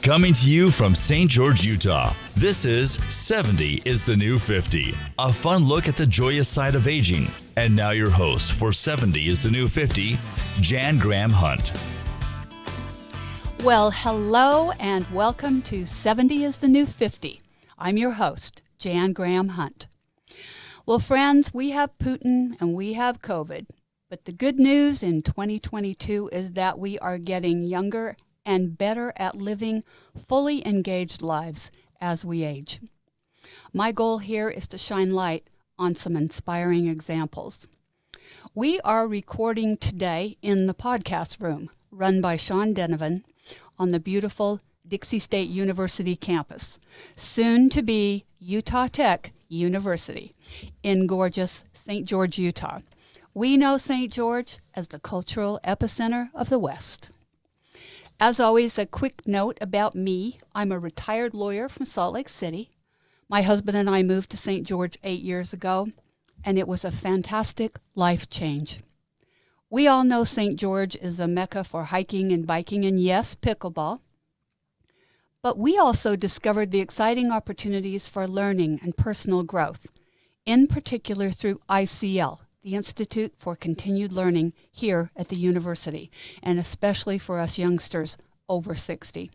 Coming to you from St. George, Utah, this is 70 is the New 50, a fun look at the joyous side of aging. And now your host for 70 is the New 50, Jan Graham Hunt. Well, hello and welcome to 70 is the New 50. I'm your host, Jan Graham Hunt. Well, friends, we have Putin and we have COVID, but the good news in 2022 is that we are getting younger and better at living fully engaged lives as we age. My goal here is to shine light on some inspiring examples. We are recording today in the podcast room run by Sean Denovan on the beautiful Dixie State University campus, soon to be Utah Tech University in gorgeous St. George, Utah. We know St. George as the cultural epicenter of the West. As always, a quick note about me. I'm a retired lawyer from Salt Lake City. My husband and I moved to St. George 8 years ago, and it was a fantastic life change. We all know St. George is a mecca for hiking and biking, and yes, pickleball. But we also discovered the exciting opportunities for learning and personal growth, in particular through ICL, the Institute for Continued Learning here at the university, and especially for us youngsters over 60.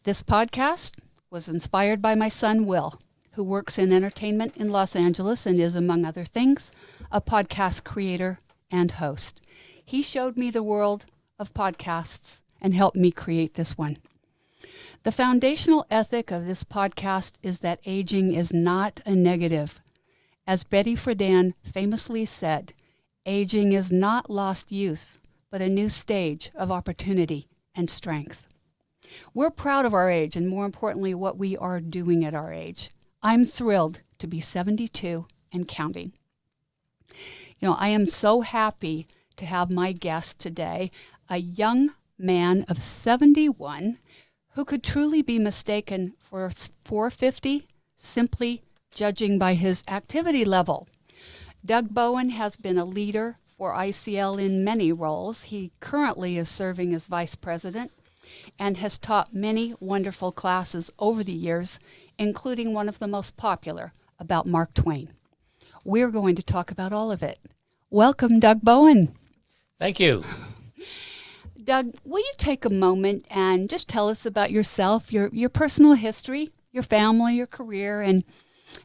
This podcast was inspired by my son, Will, who works in entertainment in Los Angeles and is, among other things, a podcast creator and host. He showed me the world of podcasts and helped me create this one. The foundational ethic of this podcast is that aging is not a negative. As Betty Friedan famously said, aging is not lost youth, but a new stage of opportunity and strength. We're proud of our age and, more importantly, what we are doing at our age. I'm thrilled to be 72 and counting. I am so happy to have my guest today, a young man of 71 who could truly be mistaken for 450 simply judging by his activity level. Doug Bowen has been a leader for ICL in many roles. He currently is serving as vice president and has taught many wonderful classes over the years, including one of the most popular about Mark Twain. We're going to talk about all of it. Welcome, Doug Bowen. Thank you. Doug, will you take a moment and just tell us about yourself, your personal history, your family, your career, and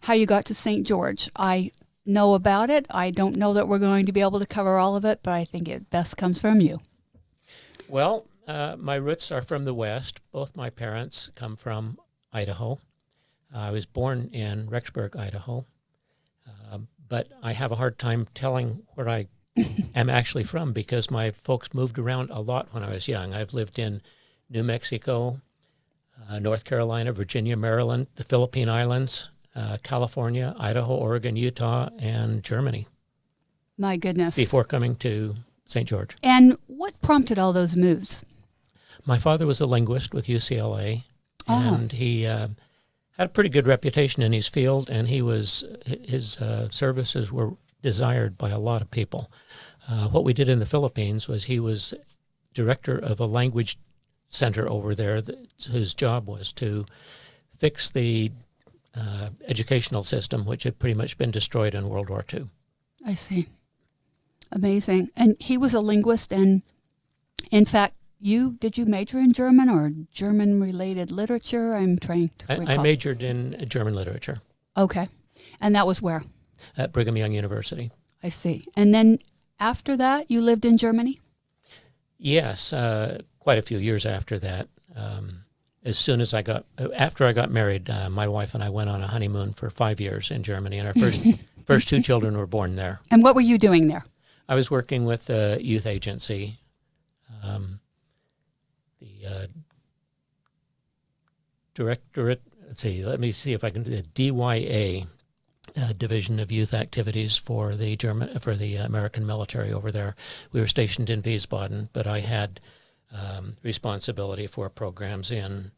how you got to St. George? I know about it. I don't know that we're going to be able to cover all of it, but I think it best comes from you. Well, my roots are from the West. Both my parents come from Idaho. I was born in Rexburg, Idaho, but I have a hard time telling where I am actually from because my folks moved around a lot when I was young. I've lived in New Mexico, North Carolina, Virginia, Maryland, the Philippine Islands, California, Idaho, Oregon, Utah, and Germany. My goodness. Before coming to St. George. And what prompted all those moves? My father was a linguist with UCLA, and he had a pretty good reputation in his field, and his services were desired by a lot of people. What we did in the Philippines was he was director of a language center over there whose job was to fix the educational system, which had pretty much been destroyed in World War II. I see. Amazing. And he was a linguist, and in fact, did you major in German or German-related literature? I'm trying to recall. I majored in German literature. Okay. And that was where? At Brigham Young University. I see. And then after that, you lived in Germany? Yes, quite a few years after that. As soon as after I got married, my wife and I went on a honeymoon for 5 years in Germany, and our first two children were born there. And what were you doing there? I was working with a youth agency, the directorate. Let me see if I can do the DYA Division of Youth Activities for the American military over there. We were stationed in Wiesbaden, but I had responsibility for programs in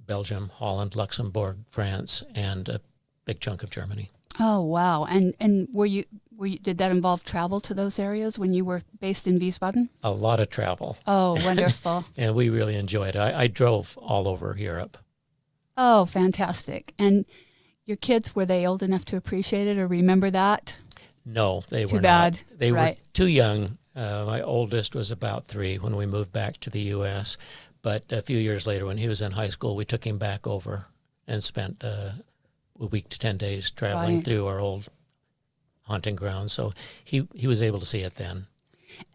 Belgium, Holland, Luxembourg, France, and a big chunk of Germany. Oh, wow. And were you did that involve travel to those areas when you were based in Wiesbaden? A lot of travel. Oh, wonderful. And we really enjoyed it. I drove all over Europe. Oh, fantastic. And your kids, were they old enough to appreciate it or remember that? No, they Too were bad. not. They Right. were too young. My oldest was about 3 when we moved back to the U.S., but a few years later when he was in high school, we took him back over and spent a week to 10 days traveling Right. through our old hunting grounds. So he was able to see it then.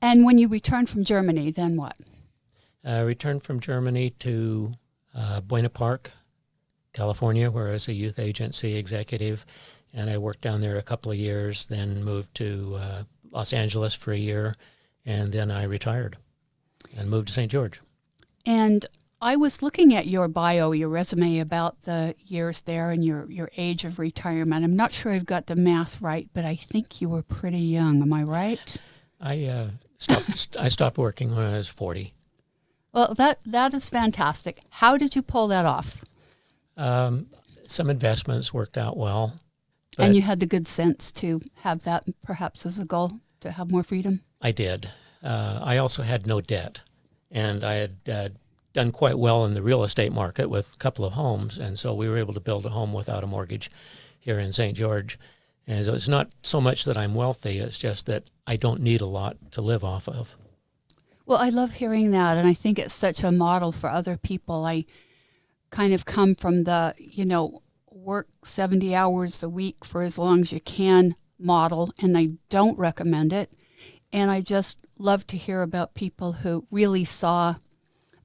And when you returned from Germany, then what? I returned from Germany to Buena Park, California, where I was a youth agency executive, and I worked down there a couple of years, then moved to Los Angeles for a year, and then I retired and moved to St. George. And I was looking at your bio, your resume, about the years there and your age of retirement. I'm not sure I've got the math right, but I think you were pretty young. Am I right? I stopped working when I was 40. Well, that is fantastic. How did you pull that off? Some investments worked out well. And you had the good sense to have that perhaps as a goal, to have more freedom? I did. I also had no debt, and I had done quite well in the real estate market with a couple of homes, and so we were able to build a home without a mortgage here in St. George. And so it's not so much that I'm wealthy, it's just that I don't need a lot to live off of. Well, I love hearing that, and I think it's such a model for other people. I kind of come from the, work 70 hours a week for as long as you can model, and I don't recommend it. And I just love to hear about people who really saw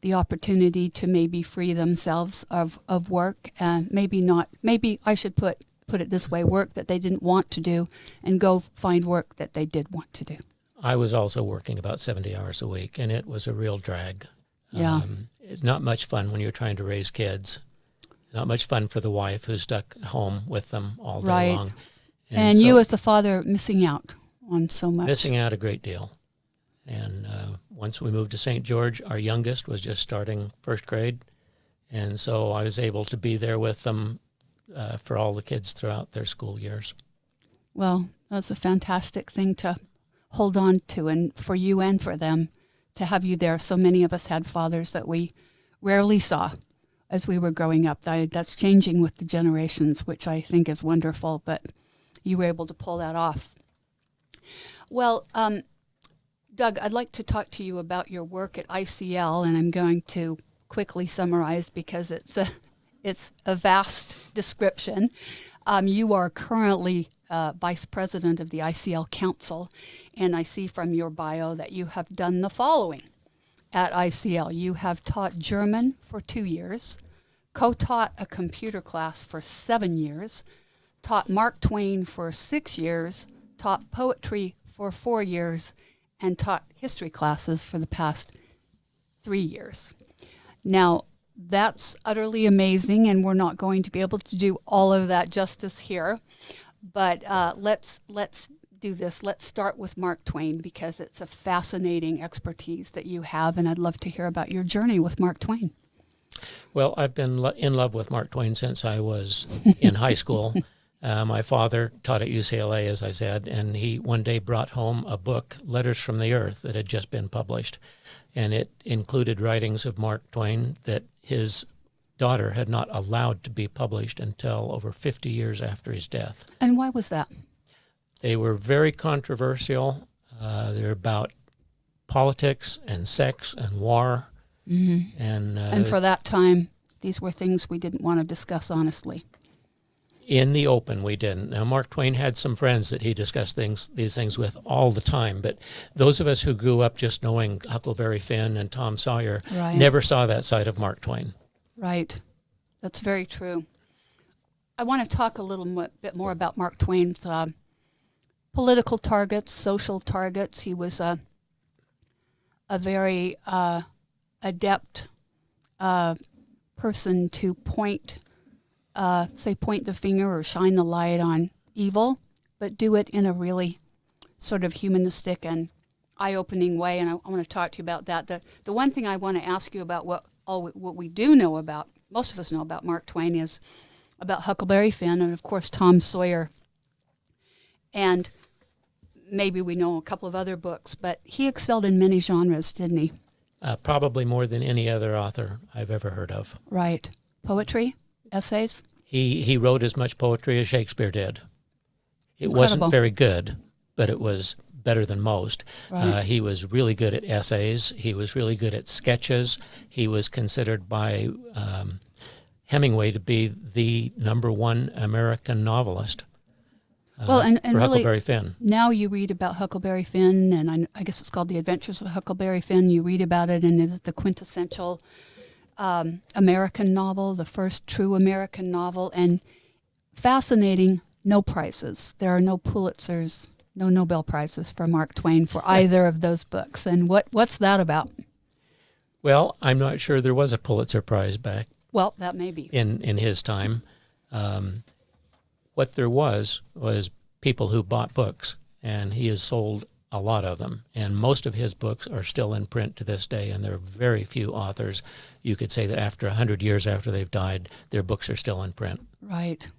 the opportunity to maybe free themselves of work, and maybe I should put it this way, work that they didn't want to do, and go find work that they did want to do. I was also working about 70 hours a week, and it was a real drag. Yeah. It's not much fun when you're trying to raise kids. Not much fun for the wife who's stuck home with them all day Right. long. And so you as the father missing out on so much. missing out a great deal. And once we moved to St. George, our youngest was just starting first grade. And so I was able to be there with them for all the kids throughout their school years. Well, that's a fantastic thing to hold on to, and for you and for them to have you there. So many of us had fathers that we rarely saw as we were growing up. That's changing with the generations, which I think is wonderful, but you were able to pull that off. Well, Doug, I'd like to talk to you about your work at ICL, and I'm going to quickly summarize because it's a vast description. You are currently Vice President of the ICL Council, and I see from your bio that you have done the following at ICL. You have taught German for 2 years, co-taught a computer class for 7 years, taught Mark Twain for 6 years, taught poetry for 4 years, and taught history classes for the past 3 years. Now, that's utterly amazing, and we're not going to be able to do all of that justice here. But let's do this. Let's start with Mark Twain, because it's a fascinating expertise that you have, and I'd love to hear about your journey with Mark Twain. Well, I've been in love with Mark Twain since I was in high school. My father taught at UCLA, as I said, and he one day brought home a book, Letters from the Earth, that had just been published. And it included writings of Mark Twain that his daughter had not allowed to be published until over 50 years after his death. And why was that? They were very controversial. They're about politics and sex and war. Mm-hmm. And for that time, these were things we didn't want to discuss honestly. In the open, we didn't. Now, Mark Twain had some friends that he discussed these things with all the time, but those of us who grew up just knowing Huckleberry Finn and Tom Sawyer Right. never saw that side of Mark Twain. Right. That's very true. I want to talk a little bit more about Mark Twain's political targets, social targets. He was a very adept person to point the finger or shine the light on evil, but do it in a really sort of humanistic and eye-opening way. And I want to talk to you about that. The one thing I want to ask you about what we do know about, most of us know about Mark Twain, is about Huckleberry Finn and, of course, Tom Sawyer. And maybe we know a couple of other books, but he excelled in many genres, didn't he? Probably more than any other author I've ever heard of. Right. Poetry, essays? He wrote as much poetry as Shakespeare did. It Incredible. wasn't very good, but it was better than most. Right. He was really good at essays. He was really good at sketches. He was considered by Hemingway to be the #1 American novelist. Well, and for really, Huckleberry Finn. Now you read about Huckleberry Finn, and I guess it's called The Adventures of Huckleberry Finn. You read about it, and it is the quintessential American novel, the first true American novel, and fascinating. No prizes. There are no Pulitzers, no Nobel Prizes for Mark Twain for either of those books. And what's that about? Well, I'm not sure there was a Pulitzer Prize back Well, that may be. in his time. What there was people who bought books, and he has sold a lot of them. And most of his books are still in print to this day, and there are very few authors. You could say that after 100 years after they've died, their books are still in print. Right.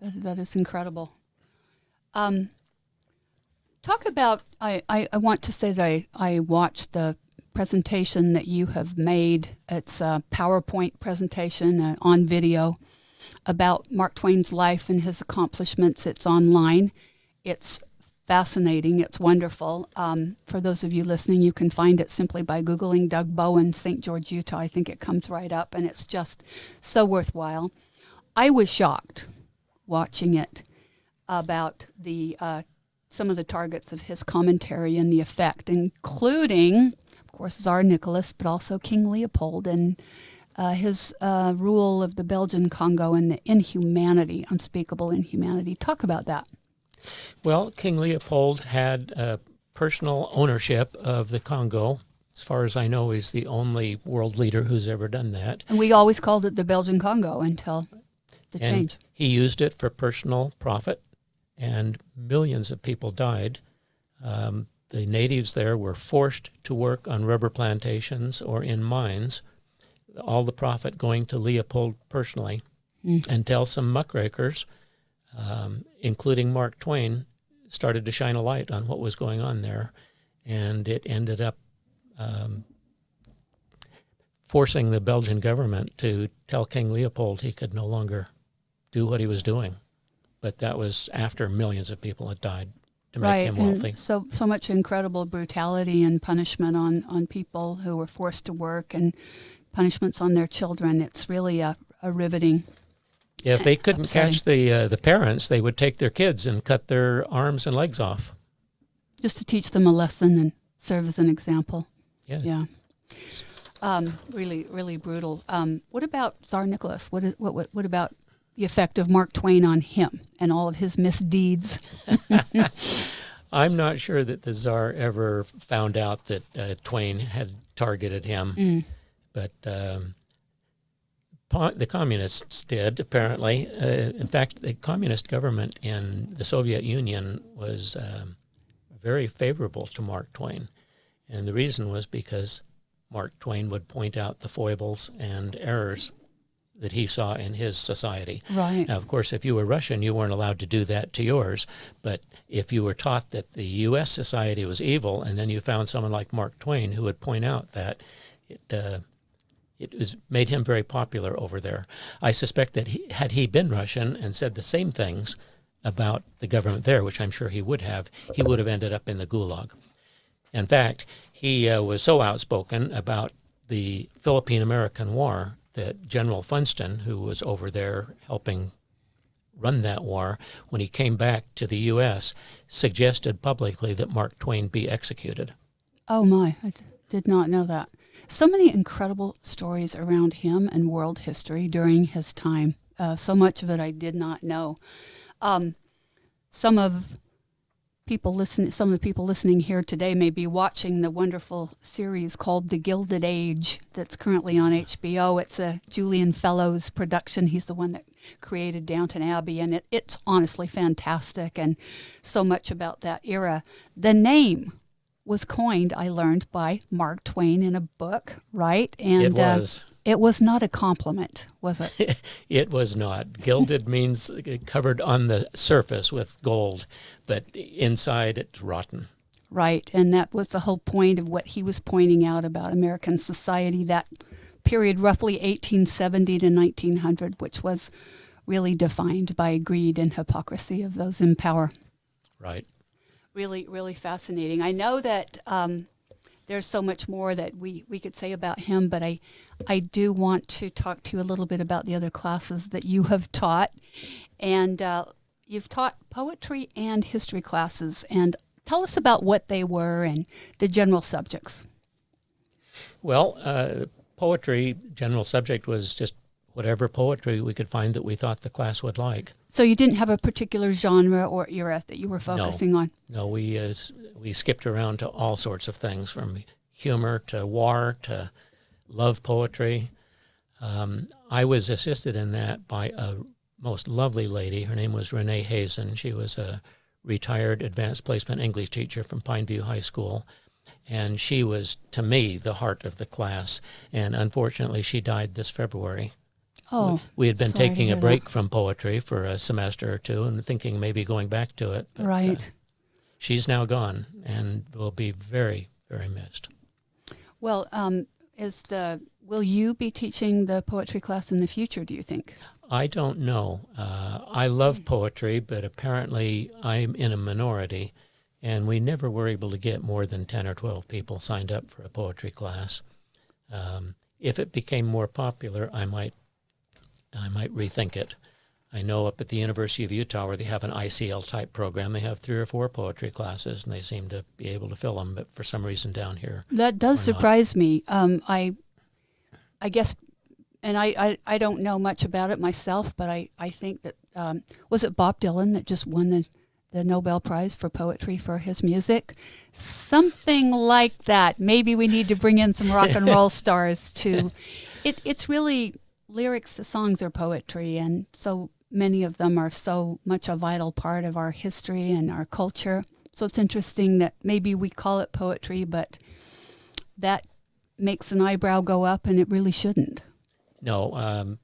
That is incredible. Talk about, I want to say that I watched the presentation that you have made. It's a PowerPoint presentation on video about Mark Twain's life and his accomplishments. It's online. It's fascinating. It's wonderful. For those of you listening, you can find it simply by Googling Doug Bowen, St. George, Utah. I think it comes right up, and it's just so worthwhile. I was shocked watching it about the some of the targets of his commentary and the effect, including, of course, Tsar Nicholas, but also King Leopold and his rule of the Belgian Congo and the inhumanity, unspeakable inhumanity. Talk about that. Well, King Leopold had personal ownership of the Congo. As far as I know, he's the only world leader who's ever done that. And we always called it the Belgian Congo until the change. He used it for personal profit, and millions of people died. The natives there were forced to work on rubber plantations or in mines, all the profit going to Leopold personally, until some muckrakers, including Mark Twain, started to shine a light on what was going on there, and it ended up forcing the Belgian government to tell King Leopold he could no longer do what he was doing. But that was after millions of people had died to make him wealthy. And so much incredible brutality and punishment on people who were forced to work, and punishments on their children. It's really a riveting. Yeah, if they couldn't upsetting. catch the parents, they would take their kids and cut their arms and legs off. Just to teach them a lesson and serve as an example. Yeah. Yeah. Really, really brutal. What about Tsar Nicholas? What about the effect of Mark Twain on him and all of his misdeeds? I'm not sure that the Tsar ever found out that Twain had targeted him, but the communists did, apparently. In fact, the communist government in the Soviet Union was very favorable to Mark Twain, and the reason was because Mark Twain would point out the foibles and errors that he saw in his society. Right. Now, of course, if you were Russian, you weren't allowed to do that to yours. But if you were taught that the U.S. society was evil, and then you found someone like Mark Twain who would point out that, it was made him very popular over there. I suspect that had he been Russian and said the same things about the government there, which I'm sure he would have ended up in the Gulag. In fact, he was so outspoken about the Philippine-American War that General Funston, who was over there helping run that war, when he came back to the U.S., suggested publicly that Mark Twain be executed. Oh my, I did not know that. So many incredible stories around him and world history during his time. So much of it I did not know. Some of the people listening here today may be watching the wonderful series called The Gilded Age that's currently on HBO. It's a Julian Fellowes production. He's the one that created Downton Abbey, and it's honestly fantastic, and so much about that era. The name was coined, I learned, by Mark Twain in a book, right? And It was. It was not a compliment, was it? It was not. Gilded means covered on the surface with gold, but inside it's rotten. Right, and that was the whole point of what he was pointing out about American society, that period roughly 1870 to 1900, which was really defined by greed and hypocrisy of those in power. Right. Really, really fascinating. I know that there's so much more that we could say about him, but I do want to talk to you a little bit about the other classes that you have taught. And you've taught poetry and history classes. And tell us about what they were and the general subjects. Well, poetry, general subject was just whatever poetry we could find that we thought the class would like. So you didn't have a particular genre or era that you were focusing on? No, we skipped around to all sorts of things, from humor to war to love poetry. I was assisted in that by a most lovely lady. Her name was Renee Hazen. She was a retired advanced placement English teacher from Pineview High School. And she was, to me, the heart of the class. And unfortunately, she died this February. Oh, we had been sorry taking to a hear break from poetry for a semester or two and thinking maybe going back to it. But, right. She's now gone and will be very, very missed. Well, will you be teaching the poetry class in the future, do you think? I don't know. I love poetry, but apparently I'm in a minority, and we never were able to get more than 10 or 12 people signed up for a poetry class. If it became more popular, I might rethink it. I know up at the University of Utah, where they have an ICL-type program, they have 3 or 4 poetry classes, and they seem to be able to fill them, but for some reason down here... That does surprise me. I guess, and I don't know much about it myself, but I think that, was it Bob Dylan that just won the Nobel Prize for poetry for his music? Something like that. Maybe we need to bring in some rock and roll stars to... It's really... Lyrics to songs are poetry, and so many of them are so much a vital part of our history and our culture. So it's interesting that maybe we call it poetry, but that makes an eyebrow go up, and it really shouldn't. No,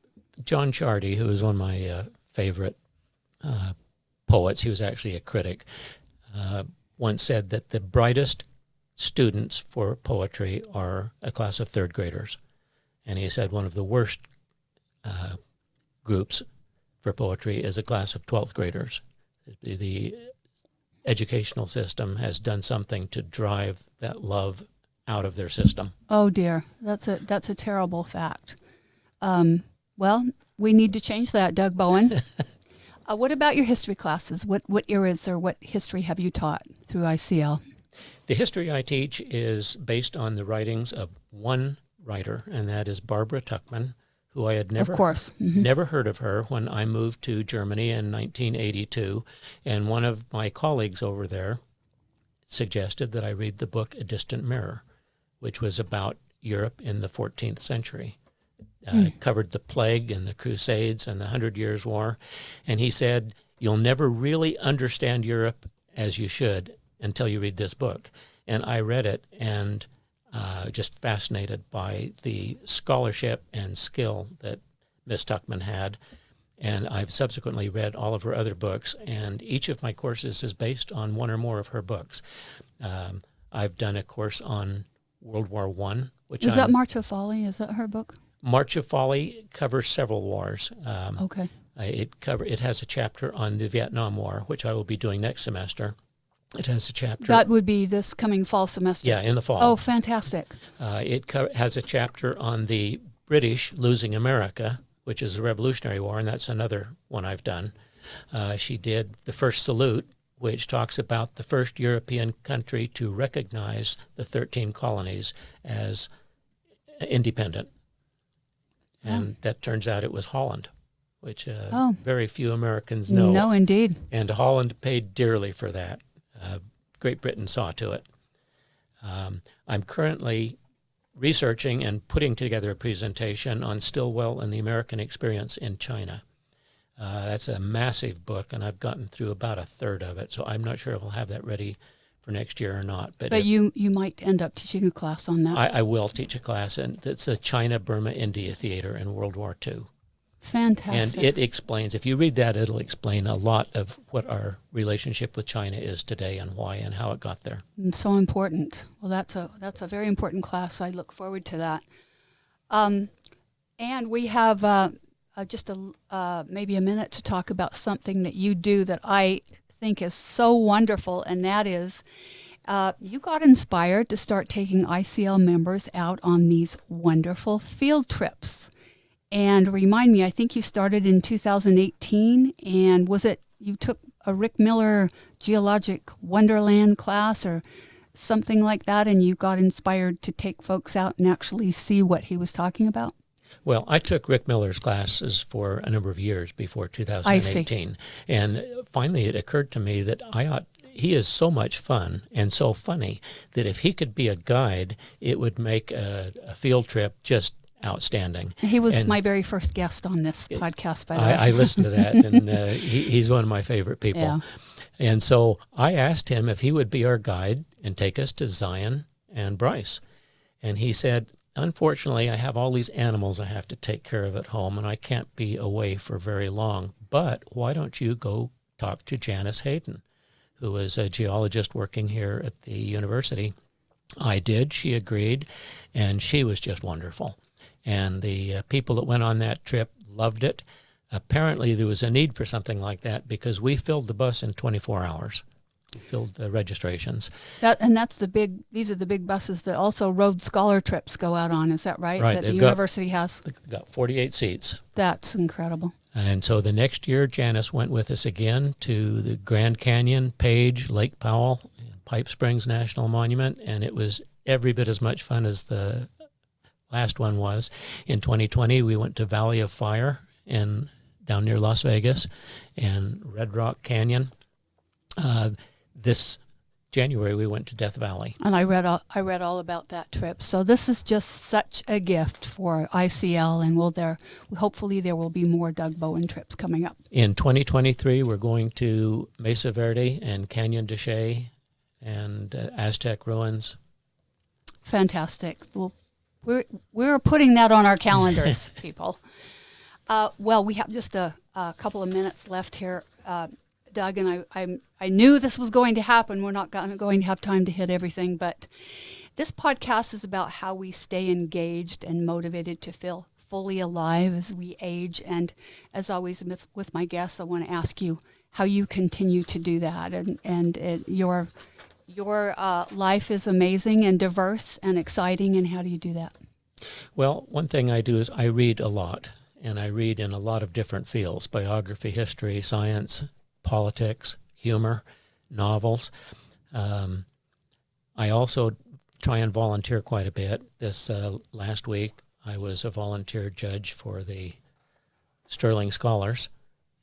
John Chardy, who is one of my favorite poets, he was actually a critic, once said that the brightest students for poetry are a class of 3rd graders. And he said one of the worst groups for poetry is a class of 12th graders. The educational system has done something to drive that love out of their system. Oh dear, that's a terrible fact. Well, we need to change that, Doug Bowen. What about your history classes? What eras or what history have you taught through ICL? The history I teach is based on the writings of one writer, and that is Barbara Tuchman, who I had never heard of her when I moved to Germany in 1982. And one of my colleagues over there suggested that I read the book A Distant Mirror, which was about Europe in the 14th century. It covered the plague and the Crusades and the 100 Years' War. And he said, you'll never really understand Europe as you should until you read this book. And I read it and just fascinated by the scholarship and skill that Miss Tuchman had. And I've subsequently read all of her other books, and each of my courses is based on one or more of her books. I've done a course on World War I. Is that March of Folly? Is that her book? March of Folly covers several wars. Okay. It has a chapter on the Vietnam War, which I will be doing next semester. It has a chapter. That would be this coming fall semester. Yeah, in the fall. Oh, fantastic. It has a chapter on the British losing America, which is the Revolutionary War, and that's another one I've done. She did The First Salute, which talks about the first European country to recognize the 13 colonies as independent. And that turns out it was Holland, which very few Americans know. No, indeed. And Holland paid dearly for that. Great Britain saw to it. I'm currently researching and putting together a presentation on Stilwell and the American experience in China. That's a massive book, and I've gotten through about a third of it, so I'm not sure if I'll have that ready for next year or not. But you might end up teaching a class on that. I will teach a class, and it's a China-Burma-India theater in World War II. Fantastic. And it explains, if you read that, it'll explain a lot of what our relationship with China is today and why and how it got there. So important. Well, that's a very important class. I look forward to that. And we have just maybe a minute to talk about something that you do that I think is so wonderful, and that is you got inspired to start taking ICL members out on these wonderful field trips. And remind me, I think you started in 2018, and was it you took a Rick Miller Geologic Wonderland class or something like that, and you got inspired to take folks out and actually see what he was talking about? Well, I took Rick Miller's classes for a number of years before 2018. And finally it occurred to me that he is so much fun and so funny that if he could be a guide, it would make a field trip just outstanding. He was my very first guest on this podcast, by the way. I listened to that, and he's one of my favorite people. Yeah. And so I asked him if he would be our guide and take us to Zion and Bryce. And he said, unfortunately, I have all these animals I have to take care of at home, and I can't be away for very long. But why don't you go talk to Janice Hayden, who is a geologist working here at the university? I did. She agreed, and she was just wonderful. And the people that went on that trip loved it. Apparently, there was a need for something like that because we filled the bus in 24 hours. We filled the registrations. These are the big buses that also Rhodes Scholar trips go out on. Is that right? Right. That the university has? They've got 48 seats. That's incredible. And so the next year, Janice went with us again to the Grand Canyon, Page, Lake Powell, Pipe Springs National Monument, and it was every bit as much fun as the last one was. In 2020, we went to Valley of Fire down near Las Vegas and Red Rock Canyon. This January, we went to Death Valley. And I read all about that trip. So this is just such a gift for ICL, and hopefully there will be more Doug Bowen trips coming up. In 2023, we're going to Mesa Verde and Canyon de Chelly and Aztec ruins. Fantastic. Well, we're putting that on our calendars, people. Well, we have just a couple of minutes left here, Doug, and I knew this was going to happen. We're not going to have time to hit everything, but this podcast is about how we stay engaged and motivated to feel fully alive as we age. And as always with my guests, I want to ask you how you continue to do that. And your life is amazing and diverse and exciting, and how do you do that? Well, one thing I do is I read a lot, and I read in a lot of different fields: biography, history, science, politics, humor, novels. I also try and volunteer quite a bit. This last week, I was a volunteer judge for the Sterling Scholars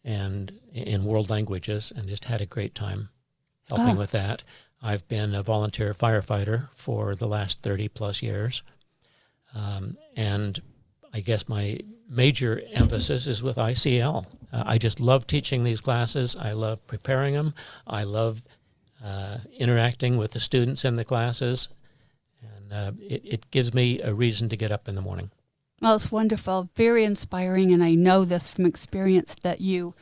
and in world languages, and just had a great time helping with that. I've been a volunteer firefighter for the last 30 plus years. And I guess my major emphasis is with ICL. I just love teaching these classes. I love preparing them. I love interacting with the students in the classes. And it gives me a reason to get up in the morning. Well, it's wonderful, very inspiring, and I know this from experience that you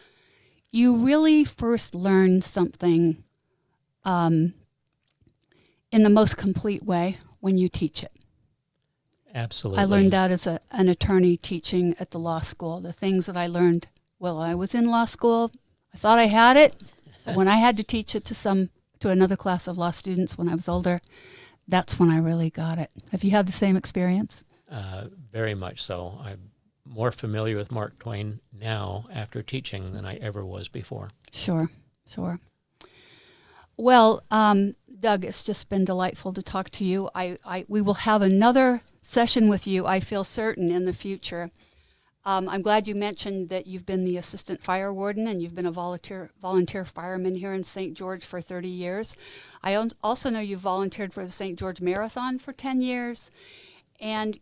really first learn something in the most complete way when you teach it. Absolutely. I learned that as an attorney teaching at the law school. The things that I learned while I was in law school, I thought I had it. But when I had to teach it to another class of law students when I was older, that's when I really got it. Have you had the same experience? Very much so. I'm more familiar with Mark Twain now after teaching than I ever was before. Sure. Well, Doug, it's just been delightful to talk to you. We will have another session with you, I feel certain, in the future. I'm glad you mentioned that you've been the assistant fire warden and you've been a volunteer fireman here in St. George for 30 years. I also know you've volunteered for the St. George Marathon for 10 years. And,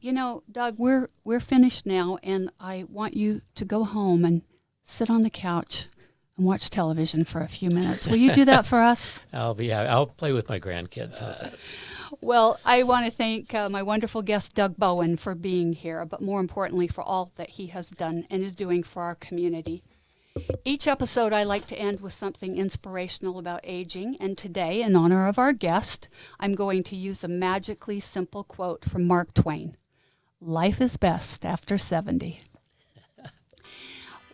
Doug, we're finished now, and I want you to go home and sit on the couch and watch television for a few minutes. Will you do that for us? I'll play with my grandkids. How's that? Well, I want to thank my wonderful guest, Doug Bowen, for being here, but more importantly, for all that he has done and is doing for our community. Each episode, I like to end with something inspirational about aging, and today, in honor of our guest, I'm going to use a magically simple quote from Mark Twain. Life is best after 70.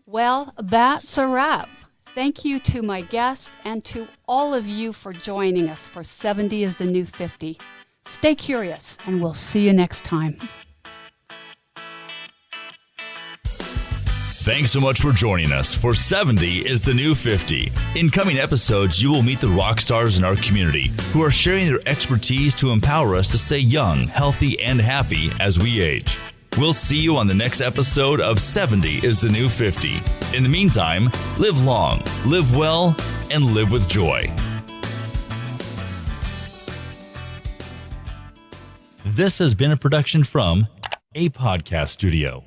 Well, that's a wrap. Thank you to my guest and to all of you for joining us for 70 is the New 50. Stay curious, and we'll see you next time. Thanks so much for joining us for 70 is the New 50. In coming episodes, you will meet the rock stars in our community who are sharing their expertise to empower us to stay young, healthy, and happy as we age. We'll see you on the next episode of 70 is the New 50. In the meantime, live long, live well, and live with joy. This has been a production from a podcast studio.